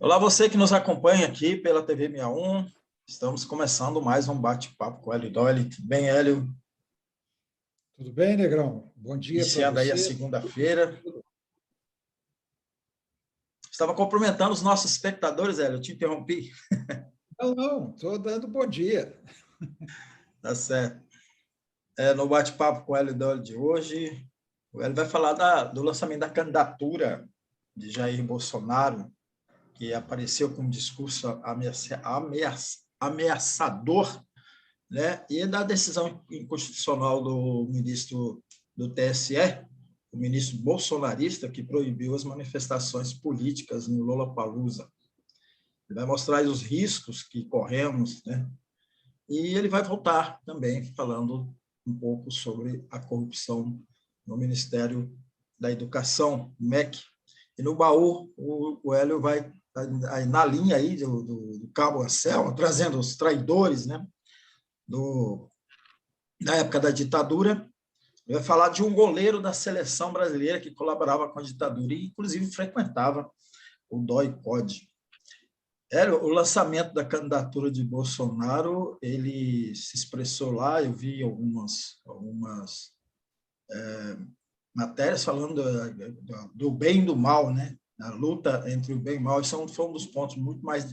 Olá, você que nos acompanha aqui pela TV 61. Estamos começando mais um bate-papo com o Hélio Doyle. Tudo bem, Hélio? Tudo bem, Negrão? Bom dia para Iniciando aí a você. segunda-feira. Estava cumprimentando os nossos espectadores, Hélio. Eu te interrompi. Não, estou dando bom dia. Tá certo. No bate-papo com o Hélio Doyle de hoje, o Hélio vai falar do lançamento da candidatura de Jair Bolsonaro, que apareceu com um discurso ameaçador, né? E da decisão inconstitucional do ministro do TSE, o ministro bolsonarista, que proibiu as manifestações políticas no Lollapalooza. Ele vai mostrar os riscos que corremos, né? E ele vai voltar também falando um pouco sobre a corrupção no Ministério da Educação, MEC. E no baú, o Hélio vai na linha aí do Cabo Anselmo, trazendo os traidores, né? Da época da ditadura. Ele vai falar de um goleiro da seleção brasileira que colaborava com a ditadura e, inclusive, frequentava o DOI-CODE. O lançamento da candidatura de Bolsonaro, ele se expressou lá, eu vi algumas matérias falando do bem e do mal, né? A luta entre o bem e o mal, isso foi um dos pontos muito mais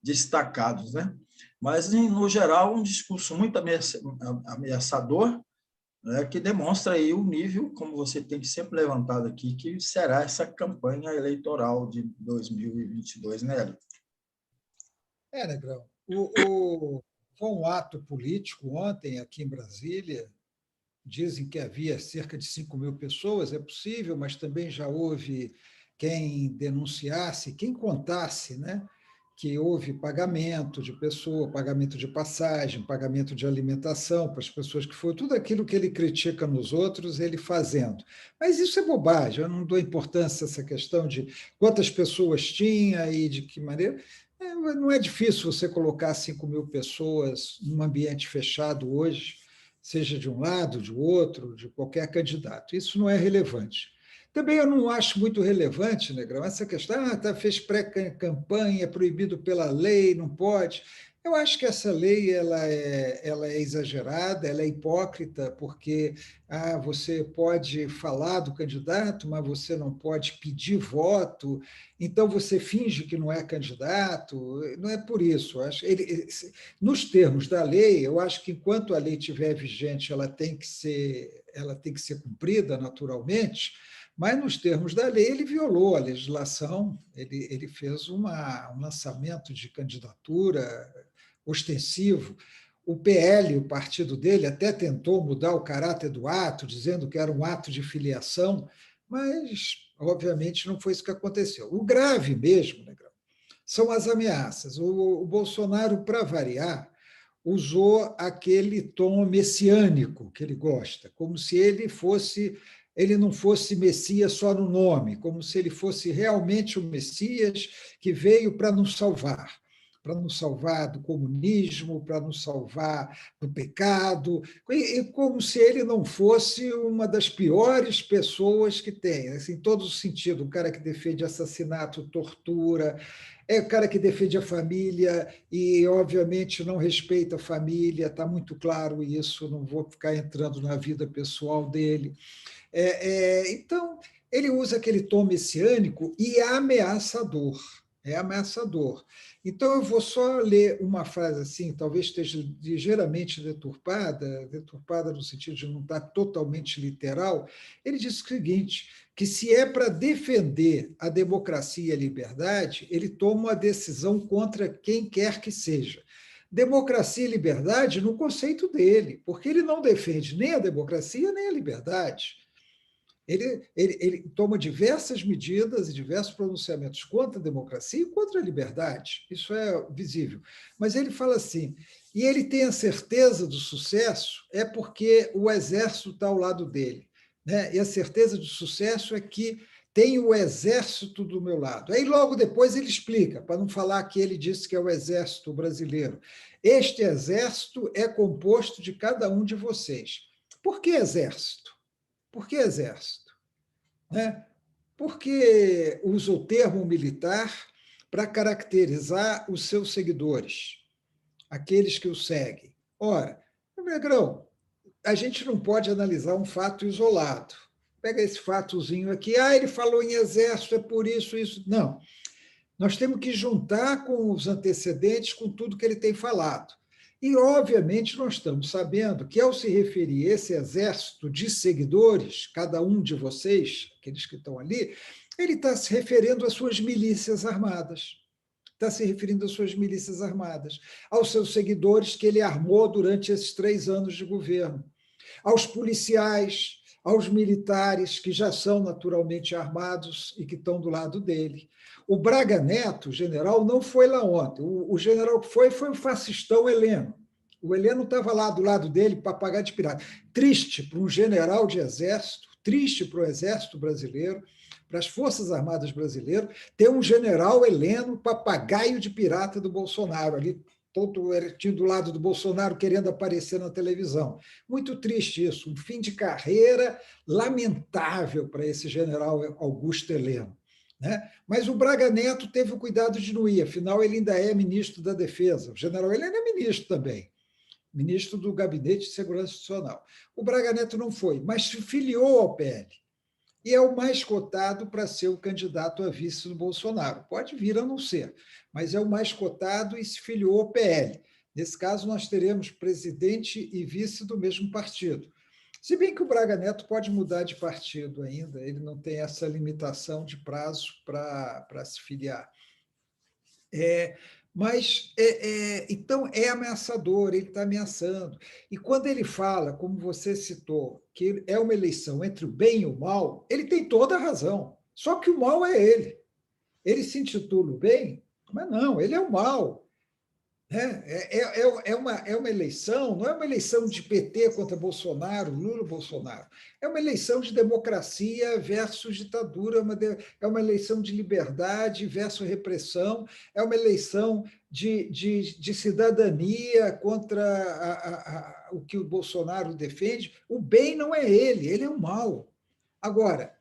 destacados, né? Mas, no geral, um discurso muito ameaçador, né, que demonstra aí o nível, como você tem sempre levantado aqui, que será essa campanha eleitoral de 2022, né, Hélio? Negrão, foi um ato político ontem aqui em Brasília. Dizem que havia cerca de 5.000 pessoas, é possível, mas também já houve quem denunciasse, quem contasse, né? Que houve pagamento de pessoa, pagamento de passagem, pagamento de alimentação para as pessoas que foram, tudo aquilo que ele critica nos outros, ele fazendo. Mas isso é bobagem, eu não dou importância a essa questão de quantas pessoas tinha e de que maneira. Não é difícil você colocar 5.000 pessoas num ambiente fechado hoje, seja de um lado, de outro, de qualquer candidato. Isso não é relevante. Também eu não acho muito relevante, Negrão, essa questão, fez pré-campanha, é proibido pela lei, não pode. Eu acho que essa lei ela é exagerada, ela é hipócrita, porque você pode falar do candidato, mas você não pode pedir voto, então você finge que não é candidato, não é por isso. Nos termos da lei, eu acho que enquanto a lei estiver vigente, ela tem que ser cumprida naturalmente, mas, nos termos da lei, ele violou a legislação, ele fez um lançamento de candidatura ostensivo. O PL, o partido dele, até tentou mudar o caráter do ato, dizendo que era um ato de filiação, mas, obviamente, não foi isso que aconteceu. O grave mesmo, Negrão, são as ameaças. O Bolsonaro, para variar, usou aquele tom messiânico que ele gosta, como se ele não fosse Messias só no nome, como se ele fosse realmente o Messias que veio para nos salvar do comunismo, para nos salvar do pecado, e como se ele não fosse uma das piores pessoas que tem, assim, em todo sentido, um cara que defende assassinato, tortura, é o cara que defende a família e, obviamente, não respeita a família, está muito claro isso, não vou ficar entrando na vida pessoal dele. Então, ele usa aquele tom messiânico e é ameaçador. É ameaçador. Então, eu vou só ler uma frase assim, talvez esteja ligeiramente deturpada no sentido de não estar totalmente literal. Ele diz o seguinte, que se é para defender a democracia e a liberdade, ele toma uma decisão contra quem quer que seja. Democracia e liberdade no conceito dele, porque ele não defende nem a democracia nem a liberdade. Ele toma diversas medidas e diversos pronunciamentos contra a democracia e contra a liberdade. Isso é visível. Mas ele fala assim, e ele tem a certeza do sucesso é porque o exército está ao lado dele. Né? E a certeza do sucesso é que tem o exército do meu lado. Aí logo depois ele explica, para não falar que ele disse que é o exército brasileiro. Este exército é composto de cada um de vocês. Por que exército? Por que exército? Né? Porque usa o termo militar, para caracterizar os seus seguidores, aqueles que o seguem. Ora, Negrão, a gente não pode analisar um fato isolado. Pega esse fatozinho aqui, ele falou em exército, é por isso, isso. Não. Nós temos que juntar com os antecedentes, com tudo que ele tem falado. E, obviamente, nós estamos sabendo que, ao se referir a esse exército de seguidores, cada um de vocês, aqueles que estão ali, ele está se referindo às suas milícias armadas. Está se referindo às suas milícias armadas, aos seus seguidores que ele armou durante esses 3 anos de governo, aos policiais, aos militares que já são naturalmente armados e que estão do lado dele. O Braga Neto, o general, não foi lá ontem. O general que foi o fascistão Heleno. O Heleno estava lá do lado dele, papagaio de pirata. Triste para um general de exército, triste para o exército brasileiro, para as Forças Armadas brasileiras, ter um general Heleno, papagaio de pirata do Bolsonaro, ali todo do lado do Bolsonaro, querendo aparecer na televisão. Muito triste isso, um fim de carreira lamentável para esse general Augusto Heleno. Né? Mas o Braga Neto teve o cuidado de não ir, afinal, ele ainda é ministro da Defesa. O general Heleno é ministro também, ministro do Gabinete de Segurança Institucional. O Braga Neto não foi, mas se filiou ao PL. E é o mais cotado para ser o candidato a vice do Bolsonaro. Pode vir a não ser, mas é o mais cotado e se filiou ao PL. Nesse caso, nós teremos presidente e vice do mesmo partido. Se bem que o Braga Neto pode mudar de partido ainda, ele não tem essa limitação de prazo para se filiar. Mas, então, é ameaçador, ele está ameaçando. E quando ele fala, como você citou, que é uma eleição entre o bem e o mal, ele tem toda a razão. Só que o mal é ele. Ele se intitula o bem, mas não, ele é o mal. É uma eleição, não é uma eleição de PT contra Bolsonaro, Lula-Bolsonaro. É uma eleição de democracia versus ditadura, é uma eleição de liberdade versus repressão, é uma eleição de cidadania contra o que o Bolsonaro defende. O bem não é ele é o mal. Agora,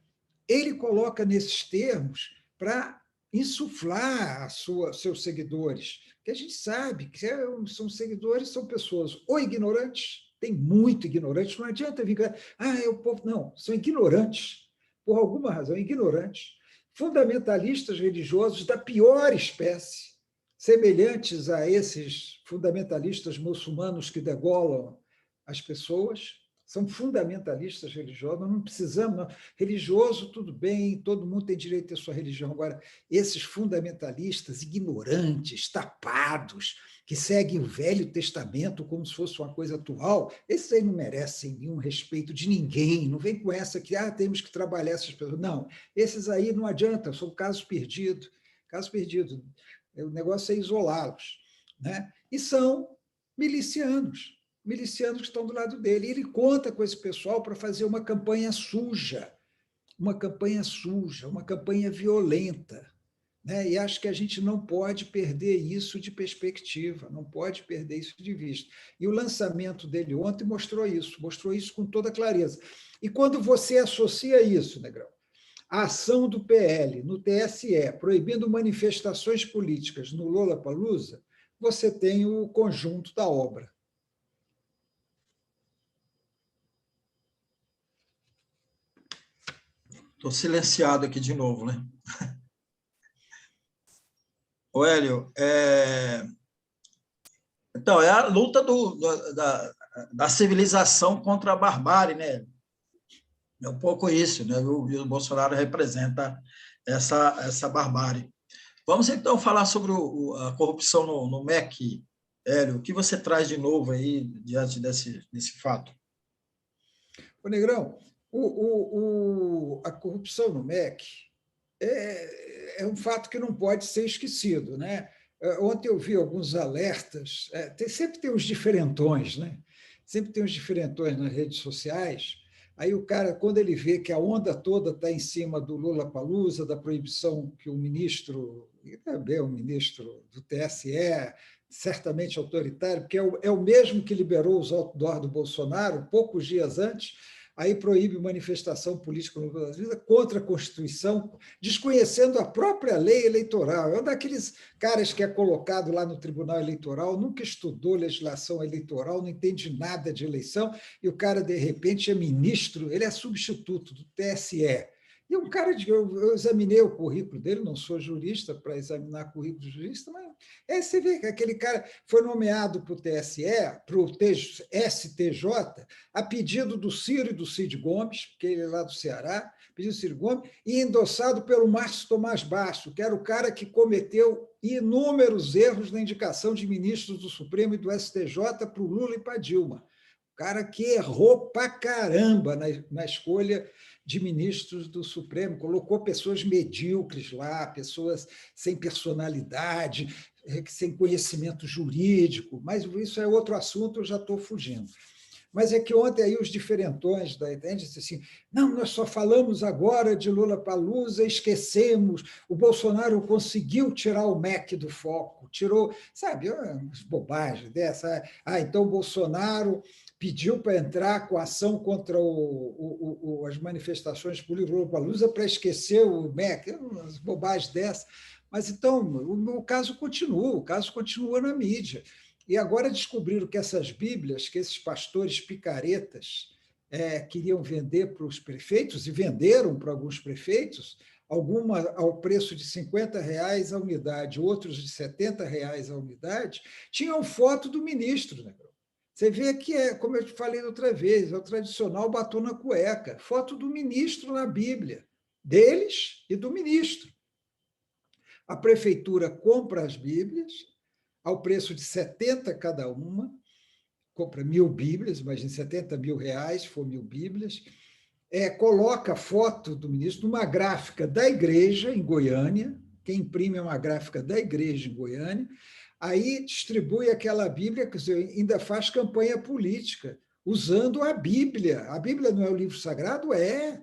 ele coloca nesses termos para insuflar seus seguidores, que a gente sabe que são seguidores, são pessoas ou ignorantes, tem muito ignorante, não adianta vir, o povo, não, são ignorantes, por alguma razão, ignorantes, fundamentalistas religiosos da pior espécie, semelhantes a esses fundamentalistas muçulmanos que degolam as pessoas, são fundamentalistas religiosos, nós não precisamos, não. Religioso, tudo bem, todo mundo tem direito a ter sua religião. Agora, esses fundamentalistas ignorantes, tapados, que seguem o Velho Testamento como se fosse uma coisa atual, esses aí não merecem nenhum respeito de ninguém, não vem com essa que temos que trabalhar essas pessoas. Não, esses aí não adianta, são caso perdido. Caso perdido. O negócio é isolá-los. Né? E são milicianos que estão do lado dele. E ele conta com esse pessoal para fazer uma campanha suja, uma campanha violenta. Né? E acho que a gente não pode perder isso de perspectiva, não pode perder isso de vista. E o lançamento dele ontem mostrou isso com toda clareza. E quando você associa isso, Negrão, a ação do PL no TSE, proibindo manifestações políticas no Lollapalooza, você tem o conjunto da obra. Estou silenciado aqui de novo, né? Ô, Hélio, então, é a luta da civilização contra a barbárie, né? É um pouco isso, né? O Bolsonaro representa essa barbárie. Vamos, então, falar sobre a corrupção no MEC, Hélio. O que você traz de novo aí diante desse fato? Ô, Negrão, a corrupção no MEC é um fato que não pode ser esquecido. Né? Ontem eu vi alguns alertas, sempre tem os diferentões, né? Sempre tem os diferentões nas redes sociais. Aí o cara, quando ele vê que a onda toda está em cima do Lollapalooza, da proibição que o ministro, e também o ministro do TSE, certamente autoritário, porque é o mesmo que liberou os outdoors do Bolsonaro, poucos dias antes, aí proíbe manifestação política no Brasil contra a Constituição, desconhecendo a própria lei eleitoral. É um daqueles caras que é colocado lá no Tribunal Eleitoral, nunca estudou legislação eleitoral, não entende nada de eleição, e o cara, de repente, é ministro, ele é substituto do TSE. E um cara, eu examinei o currículo dele, não sou jurista para examinar currículo de jurista, mas você vê que aquele cara foi nomeado para o TSE, para o STJ, a pedido do Ciro e do Cid Gomes, porque ele é lá do Ceará, pedido do Ciro Gomes, e endossado pelo Márcio Tomás Basto, que era o cara que cometeu inúmeros erros na indicação de ministros do Supremo e do STJ para o Lula e para a Dilma. O cara que errou para caramba na escolha de ministros do Supremo, colocou pessoas medíocres lá, pessoas sem personalidade, sem conhecimento jurídico, mas isso é outro assunto, eu já estou fugindo. Mas é que ontem aí os diferentões da internet disseram assim, não, nós só falamos agora de Lollapalooza, esquecemos, o Bolsonaro conseguiu tirar o MEC do foco, tirou, sabe, umas bobagens dessa. Então o Bolsonaro pediu para entrar com ação contra as manifestações políticas Lollapalooza para esquecer o MEC, umas bobagens dessas. Mas então o caso continua na mídia. E agora descobriram que essas Bíblias, que esses pastores picaretas queriam vender para os prefeitos, e venderam para alguns prefeitos, alguma ao preço de R$ 50 a unidade, outros de R$ 70 a unidade, tinham foto do ministro, né? Você vê que como eu te falei outra vez, é o tradicional batom na cueca, foto do ministro na Bíblia, deles e do ministro. A prefeitura compra as Bíblias ao preço de 70 cada uma, compra 1.000 Bíblias, imagine R$ 70 mil, se for 1.000 Bíblias, coloca a foto do ministro numa gráfica da igreja em Goiânia, quem imprime é uma gráfica da igreja em Goiânia, aí distribui aquela Bíblia, quer dizer, ainda faz campanha política, usando a Bíblia. A Bíblia não é o livro sagrado? É.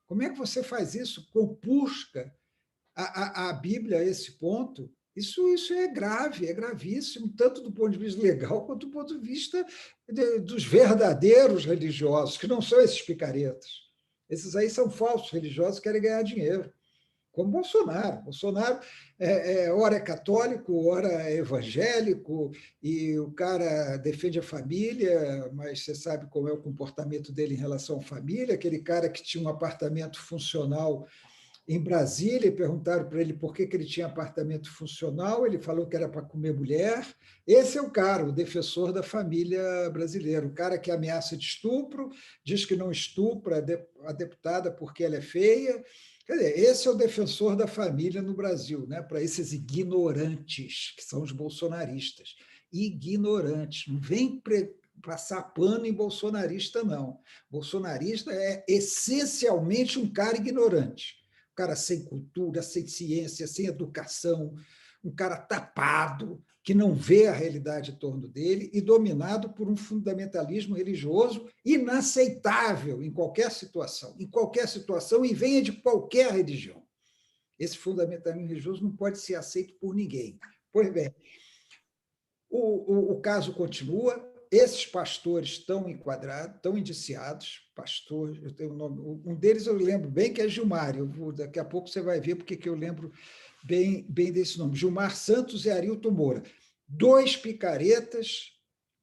Como é que você faz isso? Compusca a Bíblia a esse ponto? Isso é grave, é gravíssimo, tanto do ponto de vista legal quanto do ponto de vista dos verdadeiros religiosos, que não são esses picaretas. Esses aí são falsos religiosos que querem ganhar dinheiro, como Bolsonaro. Bolsonaro, ora é católico, ora é evangélico, e o cara defende a família, mas você sabe como é o comportamento dele em relação à família, aquele cara que tinha um apartamento funcional em Brasília, perguntaram para ele por que ele tinha apartamento funcional, ele falou que era para comer mulher. Esse é o cara, o defensor da família brasileira, o cara que ameaça de estupro, diz que não estupra a deputada porque ela é feia. Quer dizer, esse é o defensor da família no Brasil, né? Para esses ignorantes, que são os bolsonaristas. Ignorantes, não vem passar pano em bolsonarista, não. Bolsonarista é essencialmente um cara ignorante. Um cara sem cultura, sem ciência, sem educação, um cara tapado, que não vê a realidade em torno dele e dominado por um fundamentalismo religioso inaceitável em qualquer situação, e venha de qualquer religião. Esse fundamentalismo religioso não pode ser aceito por ninguém. Pois bem, o caso continua, esses pastores estão enquadrados, estão indiciados, pastores, eu tenho um nome, um deles eu lembro bem, que é Gilmar, daqui a pouco você vai ver porque que eu lembro bem desse nome, Gilmar Santos e Arilton Moura, 2 picaretas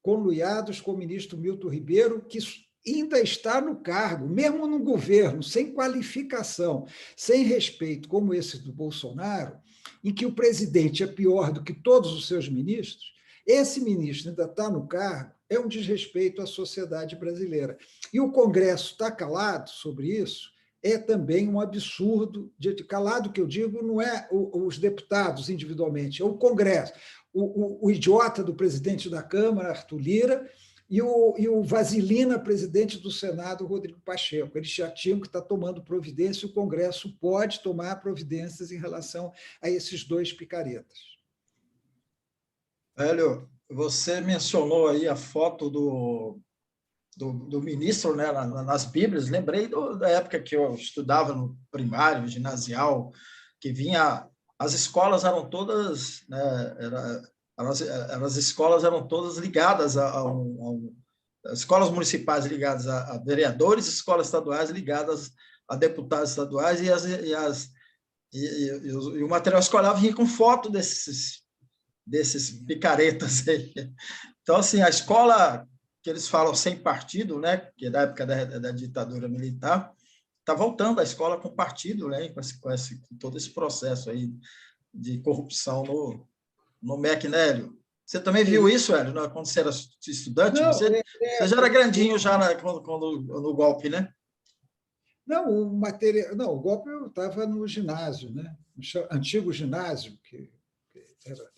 conluiados com o ministro Milton Ribeiro, que ainda está no cargo, mesmo no governo, sem qualificação, sem respeito, como esse do Bolsonaro, em que o presidente é pior do que todos os seus ministros. Esse ministro ainda está no cargo, é um desrespeito à sociedade brasileira. E o Congresso está calado sobre isso, é também um absurdo. Calado, que eu digo, não é os deputados individualmente, é o Congresso. O idiota do presidente da Câmara, Arthur Lira, e o vaselina, presidente do Senado, Rodrigo Pacheco. Eles já tinham que estar tomando providência, o Congresso pode tomar providências em relação a esses 2 picaretas. Hélio, você mencionou aí a foto do ministro, né, nas Bíblias. Lembrei da época que eu estudava no primário, ginasial, que vinha... As escolas eram todas... Né, as escolas eram todas ligadas escolas municipais ligadas a vereadores, escolas estaduais ligadas a deputados estaduais, e o material escolar vinha com foto desses picaretas aí. Então, assim, a escola que eles falam sem partido, né, que é da época da ditadura militar, está voltando à escola com partido, né, com todo esse processo aí de corrupção no MEC, né, Hélio? Você também viu isso, Hélio, quando você era estudante? Não, Você já era grandinho já no golpe, né? não, o material, não, o golpe eu estava no ginásio, né? No antigo ginásio, que era.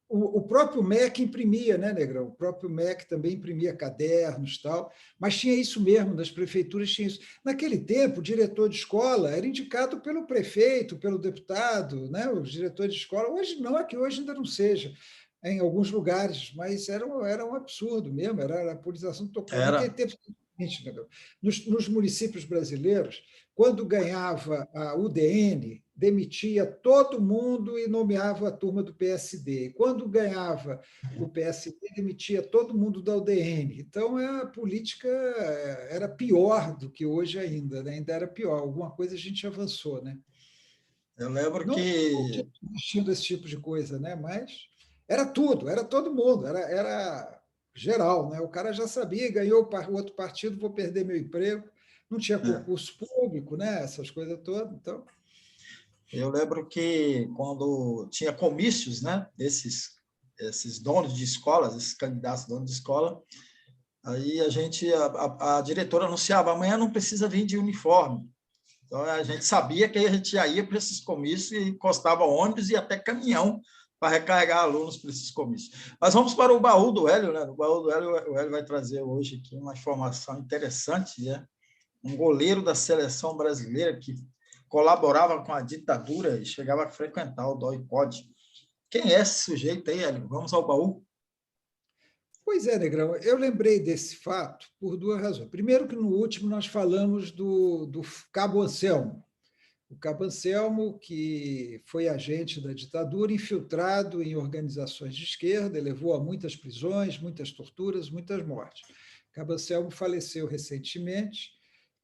O próprio MEC imprimia, né, Negrão? O próprio MEC também imprimia cadernos e tal, mas tinha isso mesmo, nas prefeituras tinha isso. Naquele tempo, o diretor de escola era indicado pelo prefeito, pelo deputado, né? O diretor de escola. Hoje não, é que hoje ainda não seja, em alguns lugares, mas era um absurdo mesmo, era a politização total. Naquele Era. tempo, nos municípios brasileiros, quando ganhava a UDN, demitia todo mundo e nomeava a turma do PSD. E quando ganhava o PSD, demitia todo mundo da UDN. Então, a política era pior do que hoje ainda, né? Ainda era pior. Alguma coisa a gente avançou, né? Eu lembro Não que existindo esse tipo de coisa, né? Mas era tudo, era todo mundo, era geral, né? O cara já sabia, ganhou o outro partido, vou perder meu emprego. Não tinha é, concurso público, né? Essas coisas todas. Então, eu lembro que quando tinha comícios, né, esses donos de escolas, esses candidatos donos de escola, aí a diretora anunciava, amanhã não precisa vir de uniforme. Então, a gente sabia que a gente já ia para esses comícios e encostava ônibus e até caminhão para recarregar alunos para esses comícios. Mas vamos para o baú do Hélio, né? No baú do Hélio, o Hélio vai trazer hoje aqui uma informação interessante, né? Um goleiro da seleção brasileira que colaborava com a ditadura e chegava a frequentar o DOI-CODE. Quem é esse sujeito aí, Hélio? Vamos ao baú? pois é, Negrão, eu lembrei desse fato por duas razões. Primeiro, que no último nós falamos do Cabo Anselmo. O Cabo Anselmo, que foi agente da ditadura, infiltrado em organizações de esquerda, levou a muitas prisões, muitas torturas, muitas mortes. Cabo Anselmo faleceu recentemente,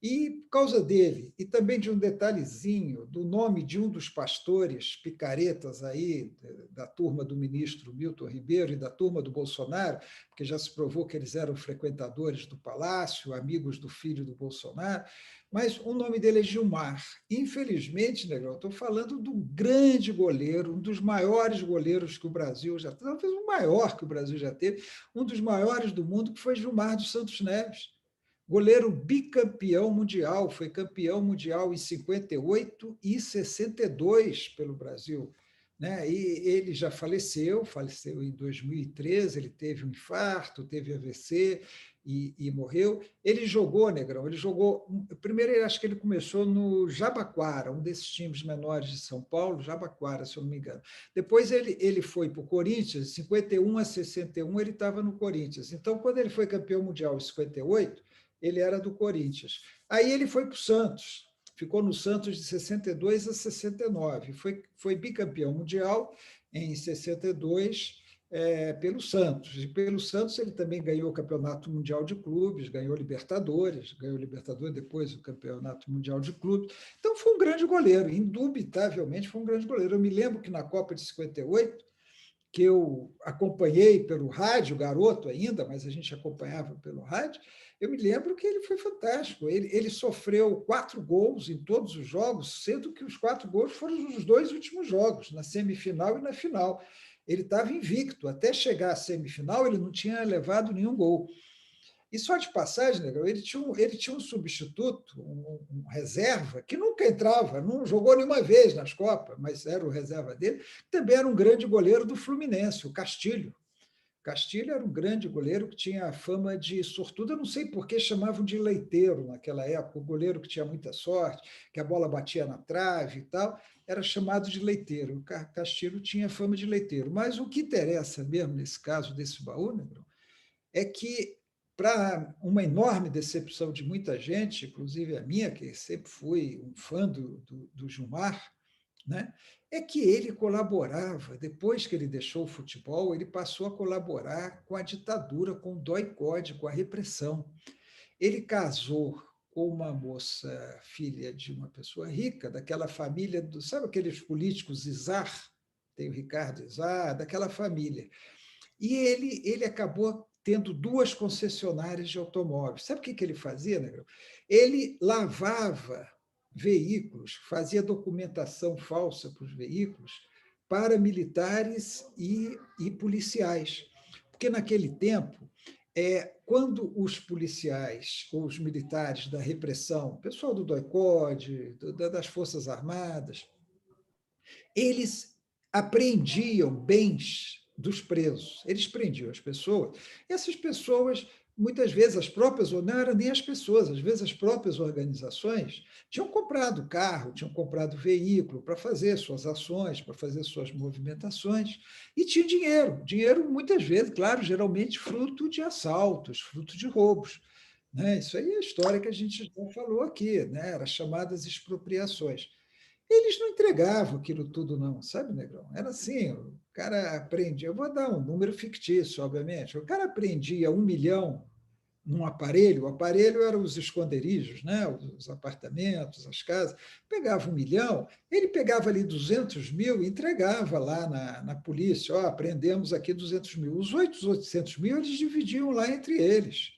e por causa dele, e também de um detalhezinho do nome de um dos pastores picaretas aí, da turma do ministro Milton Ribeiro e da turma do Bolsonaro, porque já se provou que eles eram frequentadores do palácio, amigos do filho do Bolsonaro, mas o nome dele é Gilmar. Infelizmente, Negrão, estou falando de um grande goleiro, um dos maiores goleiros que o Brasil já teve, talvez o maior que o Brasil já teve, um dos maiores do mundo, que foi Gilmar dos Santos Neves. Goleiro bicampeão mundial, foi campeão mundial em 58 e 62 pelo Brasil. Né? E ele já faleceu em 2013, ele teve um infarto, teve AVC e morreu. Ele jogou, Negrão, ele jogou. Primeiro, acho que ele começou no Jabaquara, um desses times menores de São Paulo, Jabaquara, se eu não me engano. Depois ele foi para o Corinthians, de 51 a 61, ele estava no Corinthians. Então, quando ele foi campeão mundial em 58, ele era do Corinthians. Aí ele foi para o Santos, ficou no Santos de 62 a 69, foi bicampeão mundial em 62 pelo Santos. E pelo Santos ele também ganhou o Campeonato Mundial de Clubes, ganhou Libertadores depois o Campeonato Mundial de Clubes. Então foi um grande goleiro, indubitavelmente foi um grande goleiro. Eu me lembro que na Copa de 58, que eu acompanhei pelo rádio, garoto ainda, mas a gente acompanhava pelo rádio, eu me lembro que ele foi fantástico. Ele sofreu 4 gols em todos os jogos, sendo que os 4 gols foram nos 2 últimos jogos, na semifinal e na final. Ele estava invicto. Até chegar à semifinal, ele não tinha levado nenhum gol. E só de passagem, Negão, ele tinha um substituto, um reserva, que nunca entrava, não jogou nenhuma vez nas Copas, mas era o reserva dele, que também era um grande goleiro do Fluminense, o Castilho. Castilho era um grande goleiro que tinha a fama de sortudo. Eu não sei por que chamavam de leiteiro naquela época, o goleiro que tinha muita sorte, que a bola batia na trave e tal, era chamado de leiteiro. O Castilho tinha fama de leiteiro. Mas o que interessa mesmo nesse caso desse baú, Negrão, é que, para uma enorme decepção de muita gente, inclusive a minha, que sempre fui um fã do Gilmar, né, é que ele colaborava, depois que ele deixou o futebol, ele passou a colaborar com a ditadura, com o DOI-CODE, com a repressão. Ele casou com uma moça, filha de uma pessoa rica, daquela família, sabe aqueles políticos Izar? Tem o Ricardo Izar, daquela família. E ele acabou tendo 2 concessionárias de automóveis. Sabe o que ele fazia, Negrão? Ele lavava veículos, fazia documentação falsa para os veículos para militares e policiais. Porque, naquele tempo, quando os policiais ou os militares da repressão, pessoal do DOI-CODE, das Forças Armadas, eles apreendiam bens dos presos. Eles prendiam as pessoas. E essas pessoas, muitas vezes, as próprias, ou não eram nem as pessoas, às vezes as próprias organizações tinham comprado carro, tinham comprado veículo para fazer suas ações, para fazer suas movimentações, e tinha dinheiro. Dinheiro, muitas vezes, claro, geralmente fruto de assaltos, fruto de roubos. Né? Isso aí é a história que a gente já falou aqui, né? Eram chamadas expropriações. Eles não entregavam aquilo tudo, não, sabe, Negrão? Era assim, o cara aprendia, eu vou dar um número fictício, obviamente, o cara aprendia 1 milhão num aparelho, o aparelho eram os esconderijos, né? Os apartamentos, as casas, pegava 1 milhão, ele pegava ali 200 mil e entregava lá na polícia, ó, apreendemos aqui 200 mil. Os 800 mil eles dividiam lá entre eles.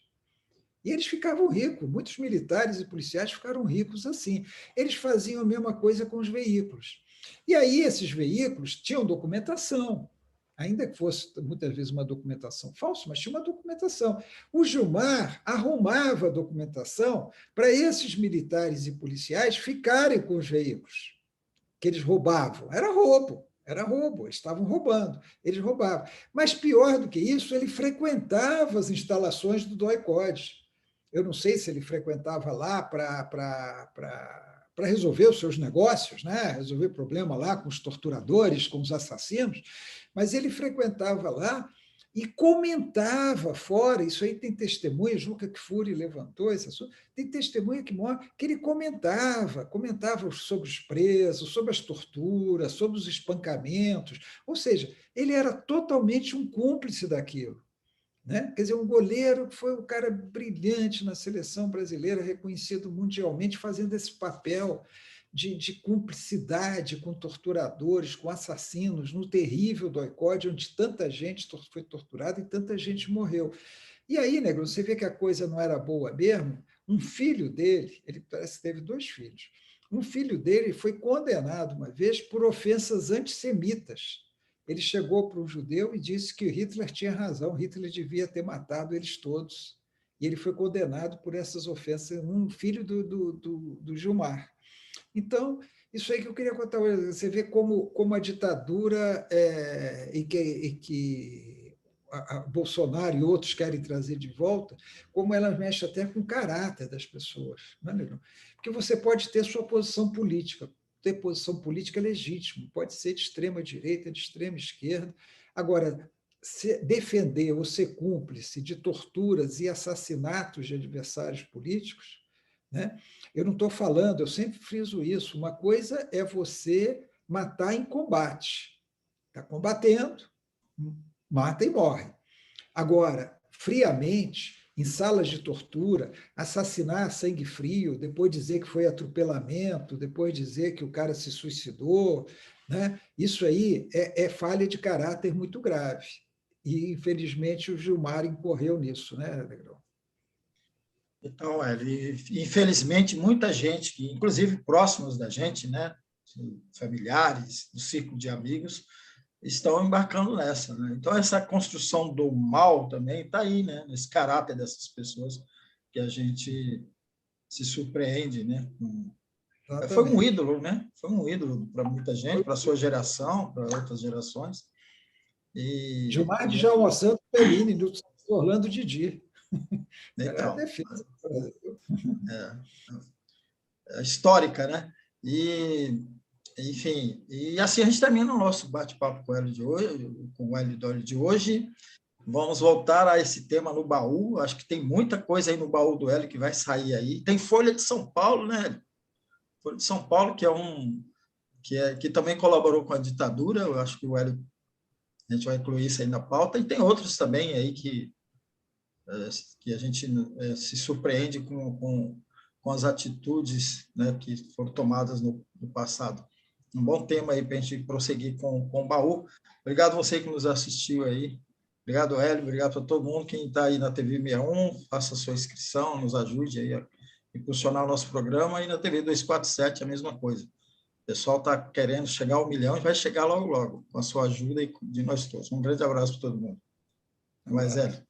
E eles ficavam ricos, muitos militares e policiais ficaram ricos assim. Eles faziam a mesma coisa com os veículos. E aí esses veículos tinham documentação, ainda que fosse muitas vezes uma documentação falsa, mas tinha uma documentação. O Gilmar arrumava a documentação para esses militares e policiais ficarem com os veículos que eles roubavam. Era roubo, eles estavam roubando, eles roubavam. Mas pior do que isso, ele frequentava as instalações do DOI-CODE. Eu não sei se ele frequentava lá para resolver os seus negócios, né? Resolver problema lá com os torturadores, com os assassinos, mas ele frequentava lá e comentava fora, isso aí tem testemunha, Juca Kfouri levantou esse assunto, tem testemunha que mostra que ele comentava sobre os presos, sobre as torturas, sobre os espancamentos, ou seja, ele era totalmente um cúmplice daquilo. Né? Quer dizer, um goleiro que foi um cara brilhante na seleção brasileira, reconhecido mundialmente, fazendo esse papel de cumplicidade com torturadores, com assassinos, no terrível DOI-CODE, onde tanta gente foi torturada e tanta gente morreu. E aí, Negro, você vê que a coisa não era boa mesmo. Um filho dele, ele parece que teve 2 filhos, um filho dele foi condenado uma vez por ofensas antissemitas. Ele chegou para um judeu e disse que Hitler tinha razão, Hitler devia ter matado eles todos. E ele foi condenado por essas ofensas, um filho do Gilmar. Então, isso aí que eu queria contar hoje. Você vê como a ditadura e que a Bolsonaro e outros querem trazer de volta, como ela mexe até com o caráter das pessoas. Não é, Negrão? Porque você pode ter sua posição política, ter posição política legítima, pode ser de extrema direita, de extrema esquerda. Agora, defender ou ser cúmplice de torturas e assassinatos de adversários políticos, né? Eu não estou falando, eu sempre friso isso, uma coisa é você matar em combate. Está combatendo, mata e morre. Agora, friamente, em salas de tortura, assassinar a sangue frio, depois dizer que foi atropelamento, depois dizer que o cara se suicidou, né? Isso aí é falha de caráter muito grave. E, infelizmente, o Gilmar incorreu nisso, né, Negrão? Então, infelizmente, muita gente, inclusive próximos da gente, né, familiares, do círculo de amigos, estão embarcando nessa. Né? Então, essa construção do mal também está aí, né, nesse caráter dessas pessoas que a gente se surpreende. Né? Foi um ídolo, né? Foi um ídolo para muita gente, para a sua geração, para outras gerações. Gilmar de Djalma Santos Bellini, do Orlando Didi. Então, a defesa. Histórica, né? E, enfim, e assim a gente termina o nosso bate-papo com o Hélio de hoje, com o Hélio Dolly de hoje. Vamos voltar a esse tema no baú. Acho que tem muita coisa aí no baú do Hélio que vai sair aí. Tem Folha de São Paulo, né? Folha de São Paulo, que que também colaborou com a ditadura. Eu acho que o Hélio, a gente vai incluir isso aí na pauta, e tem outros também aí que a gente se surpreende com as atitudes, né, que foram tomadas no passado. Um bom tema aí para a gente prosseguir com o baú. Obrigado a você que nos assistiu aí. Obrigado, Hélio. Obrigado a todo mundo. Quem está aí na TV 61, faça a sua inscrição, nos ajude aí a impulsionar o nosso programa. E na TV 247, a mesma coisa. O pessoal está querendo chegar ao 1 milhão e vai chegar logo, logo, com a sua ajuda e de nós todos. Um grande abraço para todo mundo. Até mais, Hélio.